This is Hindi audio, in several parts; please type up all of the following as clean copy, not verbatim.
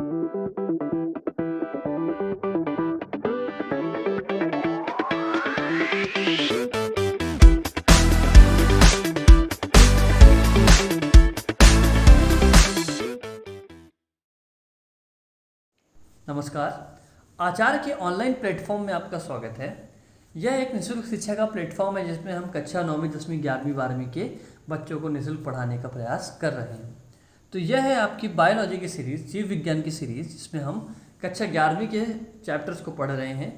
नमस्कार। आचार्य के ऑनलाइन प्लेटफॉर्म में आपका स्वागत है। यह एक निःशुल्क शिक्षा का प्लेटफॉर्म है जिसमें हम कक्षा 9वीं 10वीं 11वीं 12वीं के बच्चों को निःशुल्क पढ़ाने का प्रयास कर रहे हैं। तो यह है आपकी बायोलॉजी की सीरीज़, जीव विज्ञान की सीरीज़, जिसमें हम कक्षा 11वीं के चैप्टर्स को पढ़ रहे हैं।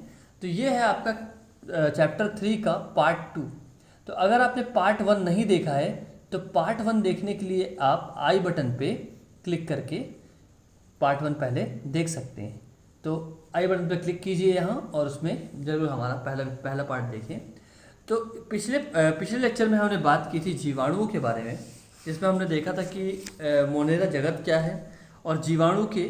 तो ये है आपका चैप्टर 3 का पार्ट 2। तो अगर आपने पार्ट 1 नहीं देखा है तो पार्ट 1 देखने के लिए आप आई बटन पे क्लिक करके पार्ट 1 पहले देख सकते हैं। तो आई बटन पर क्लिक कीजिए यहाँ और उसमें ज़रूर हमारा पहला पार्ट देखें। तो पिछले लेक्चर में हमने बात की थी जीवाणुओं के बारे में, जिसमें हमने देखा था कि मोनेरा जगत क्या है और जीवाणु के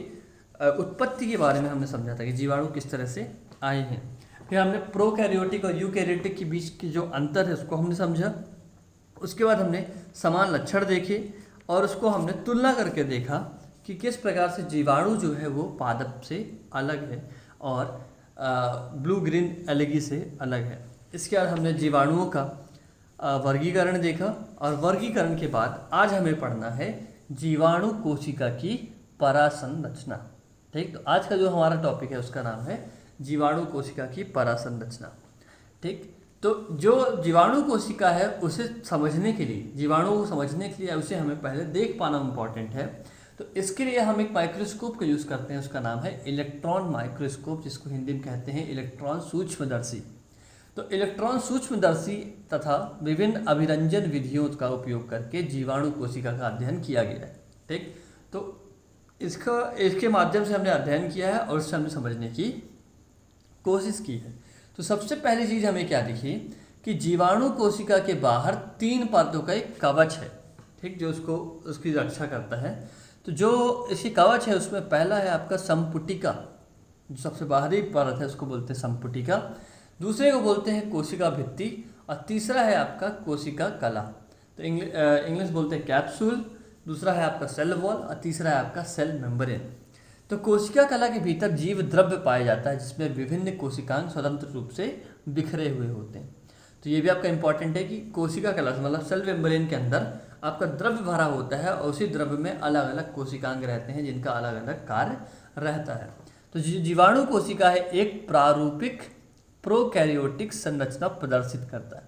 उत्पत्ति के बारे में हमने समझा था कि जीवाणु किस तरह से आए हैं। फिर हमने प्रोकैरियोटिक और यूकैरियोटिक के बीच की जो अंतर है उसको हमने समझा। उसके बाद हमने समान लक्षण देखे और उसको हमने तुलना करके देखा कि किस प्रकार से जीवाणु जो है वो पादप से अलग है और ब्लू ग्रीन एलगी से अलग है। इसके बाद हमने जीवाणुओं का वर्गीकरण देखा और वर्गीकरण के बाद आज हमें पढ़ना है जीवाणु कोशिका की परासंरचना। ठीक, तो आज का जो हमारा टॉपिक है उसका नाम है जीवाणु कोशिका की परासंरचना। ठीक, तो जो जीवाणु कोशिका है उसे समझने के लिए, जीवाणु को समझने के लिए उसे हमें पहले देख पाना इम्पॉर्टेंट है। तो इसके लिए हम एक माइक्रोस्कोप का यूज़ करते हैं, उसका नाम है इलेक्ट्रॉन माइक्रोस्कोप, जिसको हिंदी में कहते हैं इलेक्ट्रॉन सूक्ष्मदर्शी। तो इलेक्ट्रॉन सूक्ष्मदर्शी तथा विभिन्न अभिरंजन विधियों का उपयोग करके जीवाणु कोशिका का अध्ययन किया गया है। ठीक, तो इसके माध्यम से हमने अध्ययन किया है और उससे हमने समझने की कोशिश की है। तो सबसे पहली चीज़ हमें क्या दिखी कि जीवाणु कोशिका के बाहर 3 परतों का एक कवच है। ठीक, जो उसकी रक्षा करता है। तो जो इसकी कवच है उसमें पहला है आपका संपुटिका, जो सबसे बाहरी परत है उसको बोलते हैं संपुटिका। दूसरे को बोलते हैं कोशिका भित्ति और तीसरा है आपका कोशिका कला। तो इंग्लिश बोलते हैं कैप्सूल, दूसरा है आपका सेल वॉल और तीसरा है आपका सेल मेम्ब्रेन। तो कोशिका कला के भीतर जीव द्रव्य पाया जाता है जिसमें विभिन्न कोशिकांग स्वतंत्र रूप से बिखरे हुए होते हैं। तो ये भी आपका इंपॉर्टेंट है कि कोशिका कला मतलब सेल मेम्ब्रेन के अंदर आपका द्रव्य भरा होता है और उसी द्रव्य में अलग अलग कोशिकांग रहते हैं जिनका अलग अलग कार्य रहता है। तो जीवाणु कोशिका है एक प्रारूपिक प्रोकैरियोटिक संरचना प्रदर्शित करता है।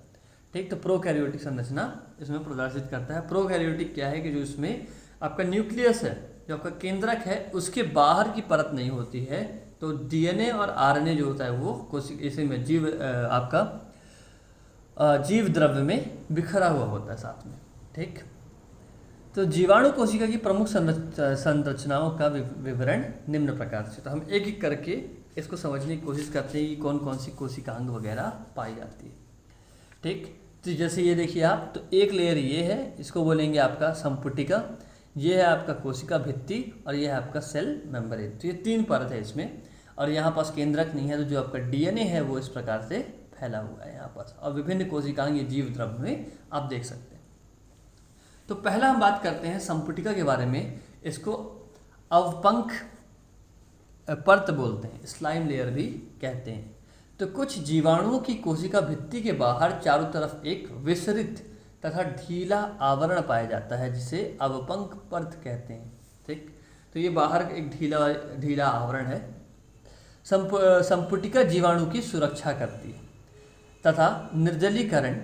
ठीक, तो प्रोकैरियोटिक संरचना इसमें प्रदर्शित करता है। प्रोकैरियोटिक क्या है कि जो इसमें आपका न्यूक्लियस है, जो आपका केंद्रक है, उसके बाहर की परत नहीं होती है। तो डीएनए और आरएनए जो होता है वो कोशिका इसी में जीव द्रव्य में बिखरा हुआ होता है साथ में। ठीक, तो जीवाणु कोशिका की प्रमुख संरचनाओं का विवरण निम्न प्रकार से। तो हम एक एक करके इसको समझने की कोशिश करते हैं कि कौन कौन सी कोशिकांग वगैरह पाई जाती है। ठीक, तो जैसे ये देखिए आप, तो एक लेयर ये है, इसको बोलेंगे आपका संपुटिका, ये है आपका कोशिका भित्ति और ये है आपका सेल मेम्ब्रेन। तो ये 3 परत है इसमें और यहाँ पास केंद्रक नहीं है। तो जो आपका डीएनए है वो इस प्रकार से फैला हुआ है यहाँ पास और विभिन्न कोशिकांग ये जीव द्रव्य में आप देख सकते हैं। तो पहला हम बात करते हैं संपुटिका के बारे में। इसको अवपंख परत बोलते हैं, स्लाइम लेयर भी कहते हैं। तो कुछ जीवाणुओं की कोशिका भित्ति के बाहर चारों तरफ एक विसरित तथा ढीला आवरण पाया जाता है जिसे अवपंख परत कहते हैं। ठीक, तो ये बाहर एक ढीला आवरण है। संपुटिका जीवाणु की सुरक्षा करती है तथा निर्जलीकरण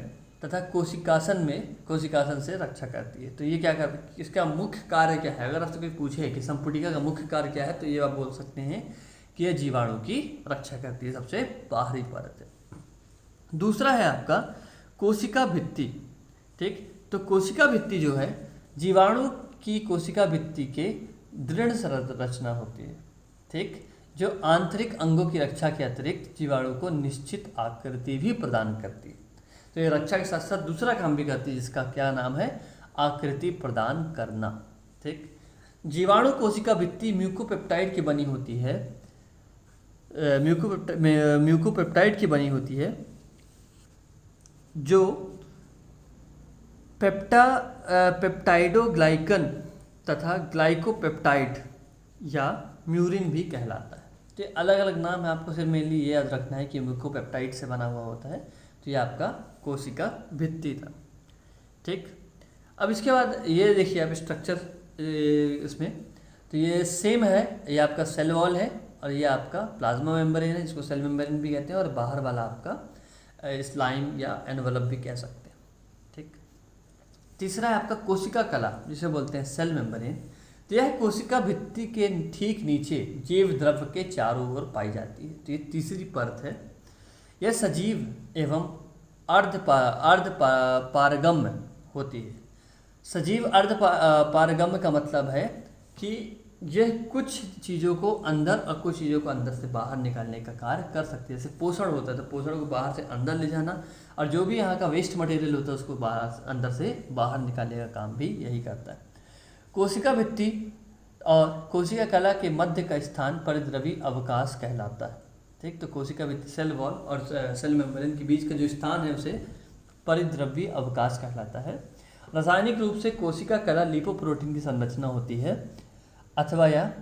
तथा कोशिकासन से रक्षा करती है। तो ये क्या करती है, इसका मुख्य कार्य क्या है? अगर आपसे कोई पूछे कि संपुटिका का मुख्य कार्य क्या है तो ये आप बोल सकते हैं कि यह जीवाणु की रक्षा करती है, सबसे बाहरी परत है। दूसरा है आपका कोशिका भित्ति। ठीक, तो कोशिका भित्ति जो है जीवाणु की कोशिका भित्ति के दृढ़ संरचना होती है। ठीक, जो आंतरिक अंगों की रक्षा के अतिरिक्त जीवाणु को निश्चित आकृति भी प्रदान करती है। तो ये रक्षा के साथ साथ दूसरा काम भी करती है जिसका क्या नाम है, आकृति प्रदान करना। ठीक, जीवाणु कोशिका भित्ति म्यूकोपेप्टाइड की बनी होती है। म्यूकोपेप्टाइड की बनी होती है जो पेप्टाइडोग्लाइकन तथा ग्लाइकोपेप्टाइड या म्यूरिन भी कहलाता है। तो ये अलग अलग नाम है, आपको सिर्फ मेनली ये याद रखना है कि म्यूकोपेप्टाइड से बना हुआ होता है। तो ये आपका कोशिका भित्ति था। ठीक, अब इसके बाद ये देखिए आप स्ट्रक्चर इसमें, तो ये सेम है, ये आपका सेल वॉल है और ये आपका प्लाज्मा मेम्ब्रेन है, जिसको सेल मेम्ब्रेन भी कहते हैं, और बाहर वाला आपका स्लाइम या एनवलप भी कह सकते हैं। ठीक, तीसरा है आपका कोशिका कला, जिसे बोलते हैं सेल मेम्ब्रेन। तो यह कोशिका भित्ति के ठीक नीचे जीव द्रव्य के चारों ओर पाई जाती है। तो ये तीसरी परत है। यह सजीव एवं पारगम्य होती है। सजीव पारगम्य का मतलब है कि यह कुछ चीज़ों को अंदर और कुछ चीज़ों को अंदर से बाहर निकालने का कार्य कर सकती है। जैसे पोषण होता है तो पोषण को बाहर से अंदर ले जाना, और जो भी यहाँ का वेस्ट मटेरियल होता है उसको बाहर अंदर से बाहर निकालने का काम भी यही करता है। कोशिका भित्ति और कोशिका कला के मध्य का स्थान परिद्रवी अवकाश कहलाता है। ठीक, तो कोशिका भित्ति सेल वॉल और सेल मेम्ब्रेन के बीच का जो स्थान है उसे परिद्रवी अवकाश कहलाता है। रासायनिक रूप से कोशिका कला लिपोप्रोटीन की संरचना होती है अथवा यह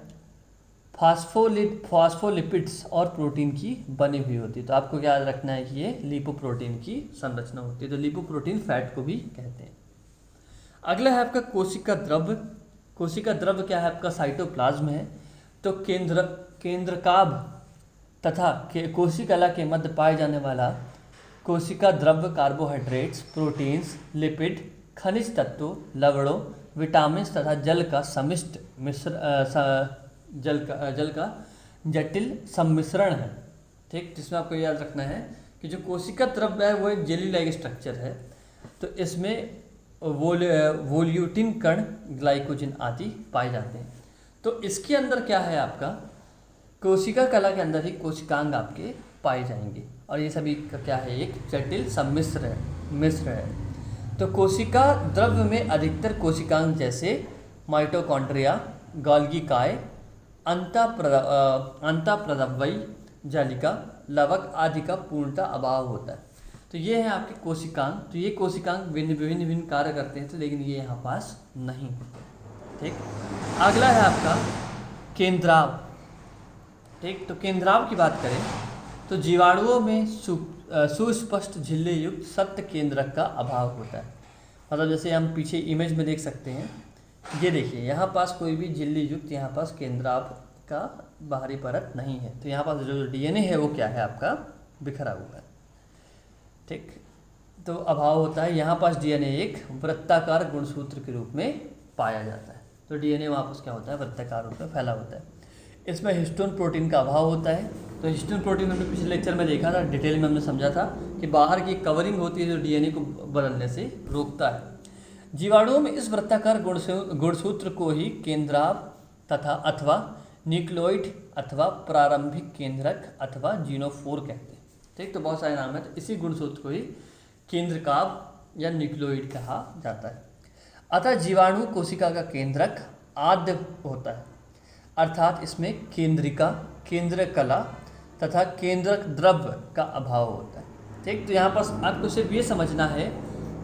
फॉस्फोलिपिड्स और प्रोटीन की बनी हुई होती है। तो आपको क्या याद रखना है कि ये लिपोप्रोटीन की संरचना होती है। तो लिपोप्रोटीन फैट को भी कहते हैं। अगला है आपका कोशिका द्रव्य। कोशिका द्रव्य क्या है आपका साइटोप्लाज्म है। तो केंद्रकाभ तथा कोशिकला के मध्य पाए जाने वाला कोशिका द्रव्य कार्बोहाइड्रेट्स, प्रोटीन्स, लिपिड, खनिज तत्वों, लवणों, विटामिन तथा जल का सम्मिश्र जल का जटिल सम्मिश्रण है। ठीक, जिसमें आपको याद रखना है कि जो कोशिका द्रव्य है वो एक जेली लाइक स्ट्रक्चर है। तो इसमें वोल्यूटिन कण, ग्लाइकोजन आदि पाए जाते हैं। तो इसके अंदर क्या है आपका, कोशिका कला के अंदर ही कोशिकांग आपके पाए जाएंगे, और ये सभी का क्या है, एक जटिल सम्मिश्र है। तो कोशिका द्रव्य में अधिकतर कोशिकांग जैसे माइटोकॉन्ड्रिया, गोल्गी काय, अंतःप्रदव्य, जालिका, लवक आदि का पूर्णतः अभाव होता है। तो ये है आपके कोशिकांग। तो ये कोशिकांग विभिन्न कार्य करते हैं, तो लेकिन ये यहाँ पास नहीं होते। ठीक, अगला है आपका केंद्राव। ठीक, तो केंद्राव की बात करें तो जीवाणुओं में सुस्पष्ट झिल्ली युक्त सत्य केंद्रक का अभाव होता है। मतलब जैसे हम पीछे इमेज में देख सकते हैं, ये देखिए यहाँ पास कोई भी झिल्ली युक्त यहाँ पास केंद्राव का बाहरी परत नहीं है। तो यहाँ पास जो डीएनए है वो क्या है आपका बिखरा हुआ है। ठीक, तो अभाव होता है। यहाँ पास डीएनए एक वृत्ताकार गुणसूत्र के रूप में पाया जाता है। तो डीएनए वहाँ पास क्या होता है, वृत्ताकार रूप में फैला होता है। इसमें हिस्टोन प्रोटीन का अभाव होता है। तो हिस्टोन प्रोटीन हमने पिछले लेक्चर में देखा था, डिटेल में हमने समझा था कि बाहर की कवरिंग होती है जो डीएनए को बदलने से रोकता है। जीवाणुओं में इस वृत्ताकार गुणसूत्र को ही केंद्राव तथा अथवा न्यूक्लियोइड अथवा प्रारंभिक केंद्रक अथवा जीनोफोर कहते हैं। ठीक, तो बहुत सारे नाम है। तो इसी गुणसूत्र को ही केंद्रकाव या न्यूक्लियोइड कहा जाता है। अतः जीवाणु कोशिका का केंद्रक आद्य होता है, अर्थात इसमें केंद्रिका, केंद्रकला तथा केंद्रक द्रव्य का अभाव होता है। ठीक, तो यहाँ पर आपको सिर्फ ये समझना है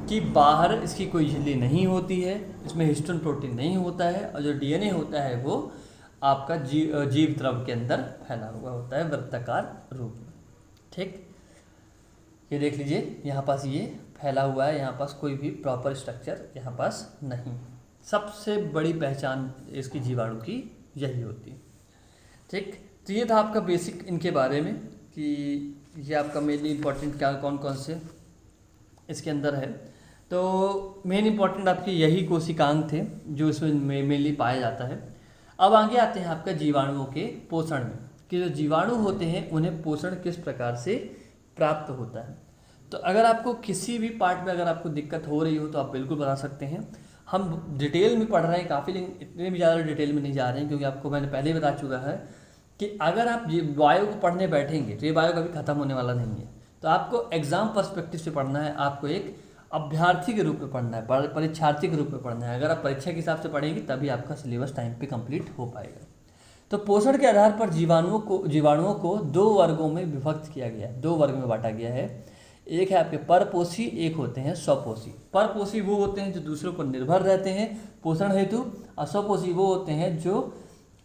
कि बाहर इसकी कोई झिल्ली नहीं होती है, इसमें हिस्टोन प्रोटीन नहीं होता है, और जो डीएनए होता है वो आपका जीव द्रव्य के अंदर फैला हुआ होता है वृत्ताकार रूप में। ठीक, ये देख लीजिए यहाँ पास ये फैला हुआ है, यहाँ पास कोई भी प्रॉपर स्ट्रक्चर यहाँ पास नहीं। सबसे बड़ी पहचान इसकी जीवाणु की यही होती है। ठीक, तो ये था आपका बेसिक इनके बारे में कि ये आपका मेनली इम्पोर्टेंट क्या कौन से इसके अंदर है। तो मेन इम्पोर्टेंट आपके यही कोशिकांग थे जो इसमें मेनली पाया जाता है। अब आगे आते हैं आपका जीवाणुओं के पोषण में, कि जो जीवाणु होते हैं उन्हें पोषण किस प्रकार से प्राप्त होता है। तो अगर आपको किसी भी पार्ट में अगर आपको दिक्कत हो रही हो तो आप बिल्कुल बता सकते हैं। हम डिटेल में पढ़ रहे हैं काफ़ी, लेकिन इतने भी ज़्यादा डिटेल में नहीं जा रहे हैं, क्योंकि आपको मैंने पहले ही बता चुका है कि अगर आप ये बायो को पढ़ने बैठेंगे तो ये बायो कभी ख़त्म होने वाला नहीं है। तो आपको एग्ज़ाम पर्सपेक्टिव से पढ़ना है, आपको एक अभ्यर्थी के रूप में पढ़ना है, परीक्षार्थी के रूप में पढ़ना है। अगर आप परीक्षा के हिसाब से पढ़ेंगे तभी आपका सिलेबस टाइम पे कंप्लीट हो पाएगा। तो पोषण के आधार पर जीवाणुओं को दो वर्गों में विभक्त किया गया है, दो वर्ग में बांटा गया है। एक है आपके परपोषी, एक होते हैं स्वपोषी। परपोषी वो होते हैं जो दूसरों पर निर्भर रहते हैं पोषण हेतु, और स्वपोषी वो होते हैं जो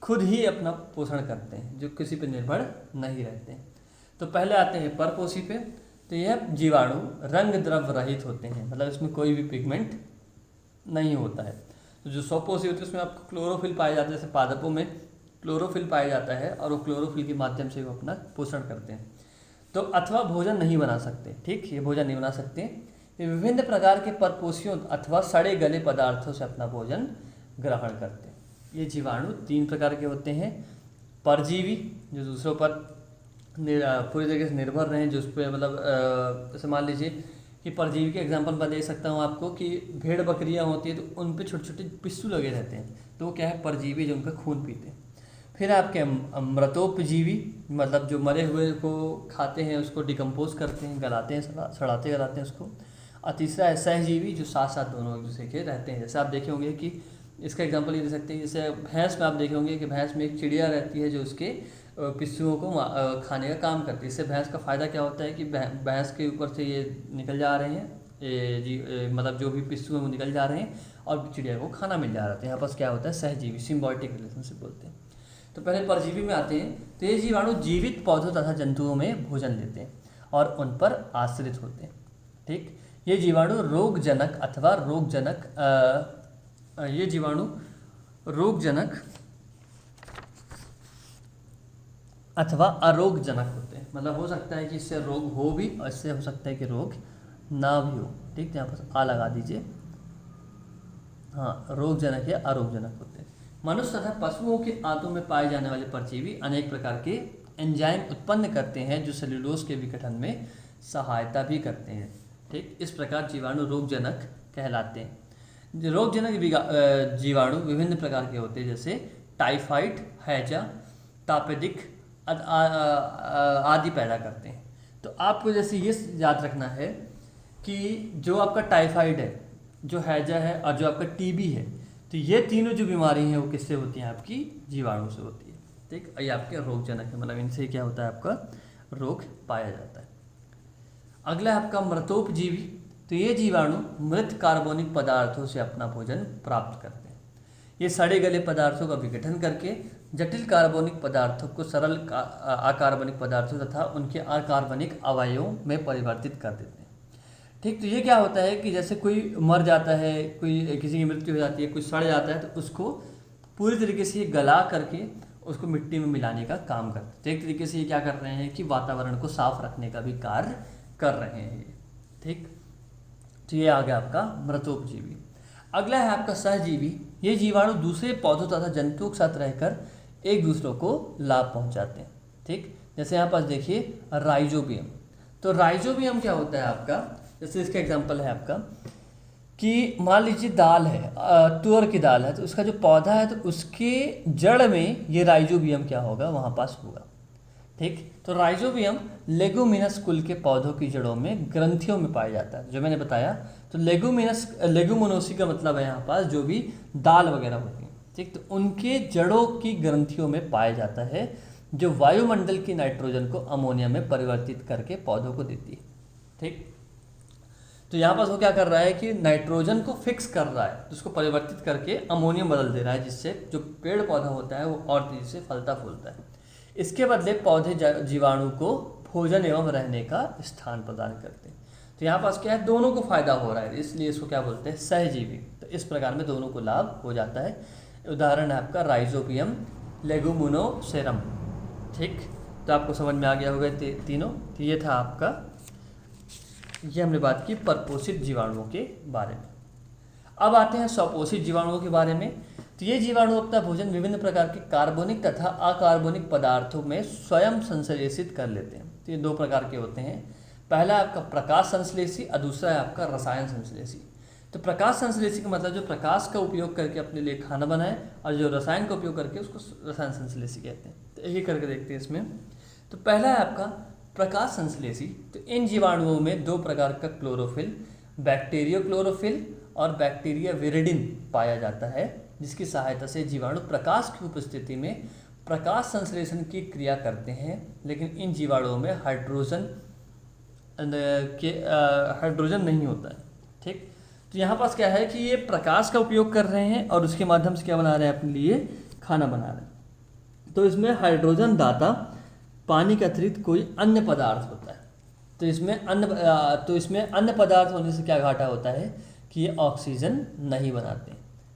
खुद ही अपना पोषण करते हैं, जो किसी पर निर्भर नहीं रहते हैं। तो पहले आते हैं परपोषी पे। तो यह जीवाणु रंग द्रव्य रहित होते हैं, मतलब इसमें कोई भी पिगमेंट नहीं होता है। तो जो स्वपोषी होते हैं उसमें आपको क्लोरोफिल पाया जाता है, जैसे पादपों में क्लोरोफिल पाया जाता है और वो क्लोरोफिल के माध्यम से वो अपना पोषण करते हैं। तो अथवा भोजन नहीं बना सकते, ठीक, ये भोजन नहीं बना सकते। ये विभिन्न प्रकार के परपोषियों अथवा सड़े गले पदार्थों से अपना भोजन ग्रहण करते हैं। ये जीवाणु 3 प्रकार के होते हैं। परजीवी, जो दूसरों पर पूरी तरीके से निर्भर रहें, जो उस पर मतलब जैसे मान लीजिए कि परजीवी के एग्जांपल मैं दे सकता हूँ आपको कि भेड़ बकरियाँ होती है तो उन पे छोटे छोटे पिस्सू लगे रहते हैं, तो वो क्या है, परजीवी, जो उनका खून पीते हैं। फिर आपके मृतोपजीवी, मतलब जो मरे हुए को खाते हैं, उसको डिकम्पोज करते हैं, गलाते हैं, सड़ाते गलाते हैं उसको। और तीसरा है सहजीवी, जो साथ साथ दोनों एक दूसरे के रहते हैं। जैसे आप देखे होंगे कि इसका एग्जांपल ये दे सकते हैं, जैसे भैंस में आप देखे होंगे कि भैंस में एक चिड़िया रहती है जो उसके पिस्सुओं को खाने का काम करती है। इससे भैंस का फ़ायदा क्या होता है कि भैंस के ऊपर से ये निकल जा रहे हैं, मतलब जो भी पिस्सू हैं वो निकल जा रहे हैं और चिड़िया को खाना मिल जा रहा है। यहाँ पास क्या होता है, सहजीवी, सिम्बायोटिक रिलेशनशिप बोलते हैं। तो पहले परजीवी में आते हैं। तो ये जीवाणु जीवित पौधों तथा जंतुओं में भोजन लेते हैं और उन पर आश्रित होते हैं, ठीक। ये जीवाणु रोगजनक अथवा ये जीवाणु रोगजनक अथवा अरोगजनक होते हैं, मतलब हो सकता है कि इससे रोग हो भी और इससे हो सकता है कि रोग ना भी हो, ठीक। यहाँ पर आ लगा दीजिए, हाँ, रोगजनक या अरोगजनक होते हैं। मनुष्य तथा पशुओं के आंतों में पाए जाने वाले परजीवी अनेक प्रकार के एंजाइम उत्पन्न करते हैं, जो सेल्यूलोज के विघटन में सहायता भी करते हैं, ठीक। इस प्रकार जीवाणु रोगजनक कहलाते हैं। रोगजनक जीवाणु विभिन्न प्रकार के होते हैं, जैसे टाइफाइड, हैजा, तापेदिक आदि पैदा करते हैं। तो आपको जैसे ये याद रखना है कि जो आपका टाइफाइड है, जो हैजा है और जो आपका टीबी है, तो ये तीनों जो बीमारी हैं वो किससे होती हैं, आपकी जीवाणु से होती है, ठीक। ये आपके रोगजनक है, मतलब इनसे क्या होता है, आपका रोग पाया जाता है। अगला है आपका मृतोपजीवी। तो ये जीवाणु मृत कार्बनिक पदार्थों से अपना भोजन प्राप्त करते हैं। ये सड़े गले पदार्थों का विघटन करके जटिल कार्बनिक पदार्थों को सरल अकार्बनिक पदार्थों तथा उनके अकार्बनिक अवयवों में परिवर्तित कर देते हैं, ठीक। तो ये क्या होता है कि जैसे कोई मर जाता है, कोई किसी की मृत्यु हो जाती है, कोई सड़ जाता है, तो उसको पूरी तरीके से गला करके उसको मिट्टी में मिलाने का काम करते हैं। तो एक तरीके से ये क्या कर रहे हैं कि वातावरण को साफ रखने का भी कार्य कर रहे हैं, ठीक। तो ये आ गया आपका मृतोपजीवी। अगला है आपका सहजीवी। ये जीवाणु दूसरे पौधों तथा जंतुओं के साथ रहकर एक दूसरों को लाभ पहुंचाते हैं, ठीक। जैसे यहाँ पास देखिए राइजोबियम। तो राइजोबियम क्या होता है आपका, जैसे इसका एग्जांपल है आपका कि मान लीजिए दाल है, तुअर की दाल है, तो उसका जो पौधा है तो उसके जड़ में ये राइजोबियम क्या होगा, वहाँ पास होगा, ठीक। तो राइजोबियम लेगुमिनस कुल के पौधों की जड़ों में ग्रंथियों में पाया जाता है, जो मैंने बताया। तो लेगुमिनोसी का मतलब है यहाँ पास जो भी दाल वगैरह होती है, ठीक। तो उनके जड़ों की ग्रंथियों में पाया जाता है, जो वायुमंडल की नाइट्रोजन को अमोनिया में परिवर्तित करके पौधों को देती है, ठीक। तो यहाँ पास वो क्या कर रहा है कि नाइट्रोजन को फिक्स कर रहा है, उसको परिवर्तित करके अमोनियम बदल दे रहा है, जिससे जो पेड़ पौधा होता है वो और तेजी से फलता फूलता है। इसके बदले पौधे जीवाणु को भोजन एवं रहने का स्थान प्रदान करते हैं। तो यहाँ पास क्या है, दोनों को फायदा हो रहा है, इसलिए इसको क्या बोलते हैं, सहजीवी। तो इस प्रकार में दोनों को लाभ हो जाता है। उदाहरण है आपका राइजोबियम, लेगुमिनोसेरम, ठीक। तो आपको समझ में आ गया होगा तीनों। तो ये था आपका, ये हमने बात की परपोषित जीवाणुओं के बारे में। अब आते हैं स्वपोषित जीवाणुओं के बारे में। तो ये जीवाणु अपना भोजन विभिन्न प्रकार के कार्बनिक तथा अकार्बनिक पदार्थों में स्वयं संश्लेषित कर लेते हैं। तो ये 2 प्रकार के होते हैं। पहला है आपका प्रकाश संश्लेषी और दूसरा है आपका रसायन संश्लेषी। तो प्रकाश संश्लेषी का मतलब जो प्रकाश का उपयोग करके अपने लिए खाना बनाए, और जो रसायन का उपयोग करके उसको रसायन संश्लेषी कहते हैं। तो एक करके देखते हैं इसमें। तो पहला है आपका प्रकाश संश्लेषी। तो इन जीवाणुओं में 2 प्रकार का क्लोरोफिल, बैक्टीरियो क्लोरोफिल और बैक्टीरिया विरिडिन पाया जाता है, जिसकी सहायता से जीवाणु प्रकाश की उपस्थिति में प्रकाश संश्लेषण की क्रिया करते हैं। लेकिन इन जीवाणुओं में हाइड्रोजन नहीं होता है, ठीक। तो यहाँ पास क्या है कि ये प्रकाश का उपयोग कर रहे हैं और उसके माध्यम से क्या बना रहे हैं, अपने लिए खाना बना रहे हैं, तो इसमें हाइड्रोजन दाता पानी के अतिरिक्त कोई अन्य पदार्थ होता है। तो इसमें अन्य पदार्थ होने से क्या घाटा होता है कि ये ऑक्सीजन नहीं बनाते।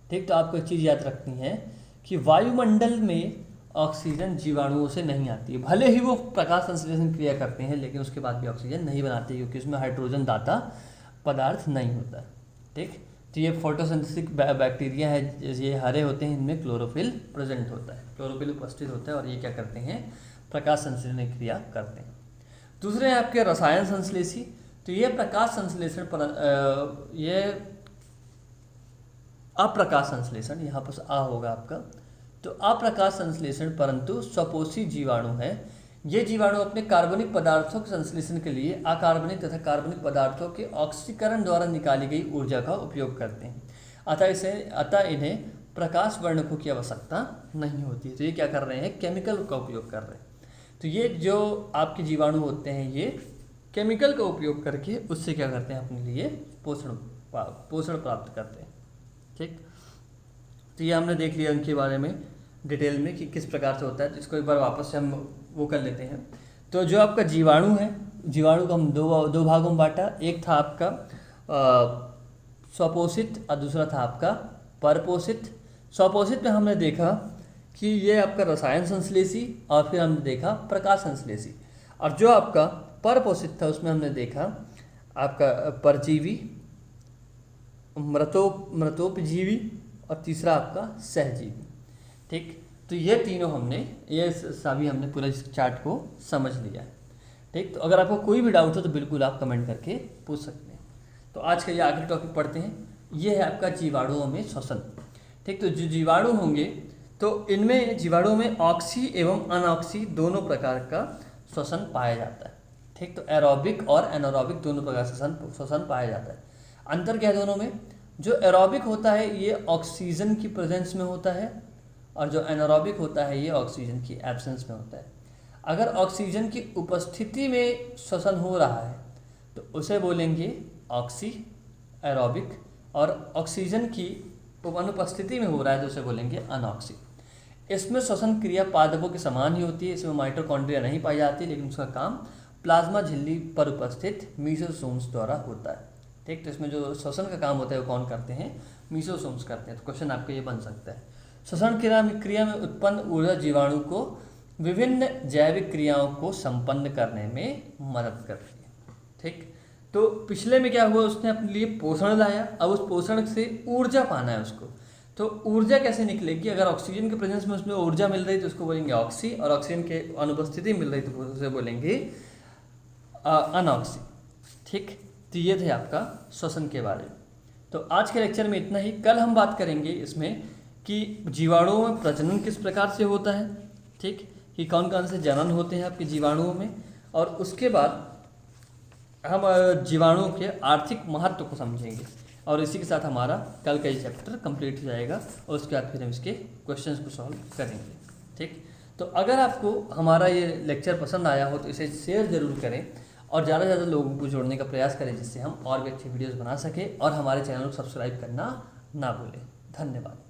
ठीक, तो आपको एक चीज़ याद रखनी है कि वायुमंडल में ऑक्सीजन जीवाणुओं से नहीं आती है, भले ही वो प्रकाश संश्लेषण क्रिया करते हैं लेकिन उसके बाद भी ऑक्सीजन नहीं बनाते क्योंकि उसमें हाइड्रोजन दाता पदार्थ नहीं होता। ठीक, तो ये फोटोसिंथेटिक बैक्टीरिया है, ये हरे होते हैं, इनमें क्लोरोफिल प्रेजेंट होता है, क्लोरोफिल उपस्थित होता है और ये क्या करते हैं, प्रकाश संश्लेषण क्रिया करते हैं। दूसरे हैं आपके रसायन संश्लेषी। तो ये प्रकाश संश्लेषण पर ये अप्रकाश संश्लेषण, यहाँ पर आ होगा आपका, तो अप्रकाश संश्लेषण परंतु स्वपोषी जीवाणु है। ये जीवाणु अपने कार्बनिक पदार्थों के संश्लेषण के लिए अकार्बनिक तथा कार्बनिक पदार्थों के ऑक्सीकरण द्वारा निकाली गई ऊर्जा का उपयोग करते हैं। अतः इन्हें प्रकाश वर्णकों की आवश्यकता नहीं होती। तो ये क्या कर रहे हैं, केमिकल का उपयोग कर रहे हैं। तो ये जो आपके जीवाणु होते हैं ये केमिकल का उपयोग करके उससे क्या करते हैं, अपने लिए पोषण प्राप्त करते हैं। ठीक, तो ये हमने देख लिया उनके बारे में डिटेल में कि किस प्रकार से होता है। तो इसको एक बार वापस से हम वो कर लेते हैं। तो जो आपका जीवाणु है, जीवाणु को हम दो भागों में बांटा। एक था आपका स्वपोषित और दूसरा था आपका परपोषित। स्वपोषित में हमने देखा कि ये आपका रसायन संश्लेषी और फिर हमने देखा प्रकाश संश्लेषी। और जो आपका परपोषित था उसमें हमने देखा आपका परजीवी, मृतोपजीवी और तीसरा आपका सहजीवी। ठीक, तो ये तीनों ये सभी हमने पूरा इस चार्ट को समझ लिया है। ठीक, तो अगर आपको कोई भी डाउट हो तो बिल्कुल आप कमेंट करके पूछ सकते हैं। तो आज का ये आखिरी टॉपिक पढ़ते हैं, ये है आपका जीवाणुओं में श्वसन। ठीक, तो जो जीवाणु होंगे तो इनमें जीवाणुओं में ऑक्सी एवं अनऑक्सी दोनों प्रकार का श्वसन पाया जाता है। ठीक, तो एरोबिक और एनारोबिक दोनों प्रकार का श्वसन पाया जाता है। अंतर क्या है दोनों में, जो एरोबिक होता है ये ऑक्सीजन की प्रेजेंस में होता है और जो एनारोबिक होता है ये ऑक्सीजन की एब्सेंस में होता है। अगर ऑक्सीजन की उपस्थिति में श्वसन हो रहा है तो उसे बोलेंगे ऑक्सी एरोबिक, और ऑक्सीजन की अनुपस्थिति में हो रहा है तो उसे बोलेंगे अनऑक्सी। इसमें श्वसन क्रिया पादपों के समान ही होती है। इसमें माइटोकॉन्ड्रिया नहीं पाई जाती लेकिन उसका काम प्लाज्मा झिल्ली पर उपस्थित मीसोसोम्स द्वारा होता है। ठीक, तो इसमें जो श्वसन का काम होता है वो कौन करते हैं, मीसोसोम्स करते हैं। तो क्वेश्चन आपका ये बन सकता है, श्वसन क्रिया में उत्पन्न ऊर्जा जीवाणु को विभिन्न जैविक क्रियाओं को संपन्न करने में मदद करती है। ठीक, तो पिछले में क्या हुआ, उसने अपने लिए पोषण लाया, अब उस पोषण से ऊर्जा पाना है उसको। तो ऊर्जा कैसे निकलेगी, अगर ऑक्सीजन के प्रेजेंस में उसमें ऊर्जा मिल रही तो उसको बोलेंगे ऑक्सी, और ऑक्सीजन के अनुपस्थिति मिल रही तो उसे बोलेंगे अनऑक्सी। ठीक, तो ये थे आपका श्वसन के बारे में। तो आज के लेक्चर में इतना ही। कल हम बात करेंगे इसमें कि जीवाणुओं में प्रजनन किस प्रकार से होता है। ठीक, कि कौन कौन से जनन होते हैं आपके जीवाणुओं में, और उसके बाद हम जीवाणुओं के आर्थिक महत्व को समझेंगे। और इसी के साथ हमारा कल का ये चैप्टर कंप्लीट हो जाएगा और उसके बाद फिर हम इसके क्वेश्चंस को सॉल्व करेंगे। ठीक, तो अगर आपको हमारा ये लेक्चर पसंद आया हो तो इसे शेयर ज़रूर करें और ज़्यादा से ज़्यादा लोगों को जोड़ने का प्रयास करें जिससे हम और भी अच्छी वीडियोज़ बना सकें, और हमारे चैनल को सब्सक्राइब करना ना भूलें। धन्यवाद।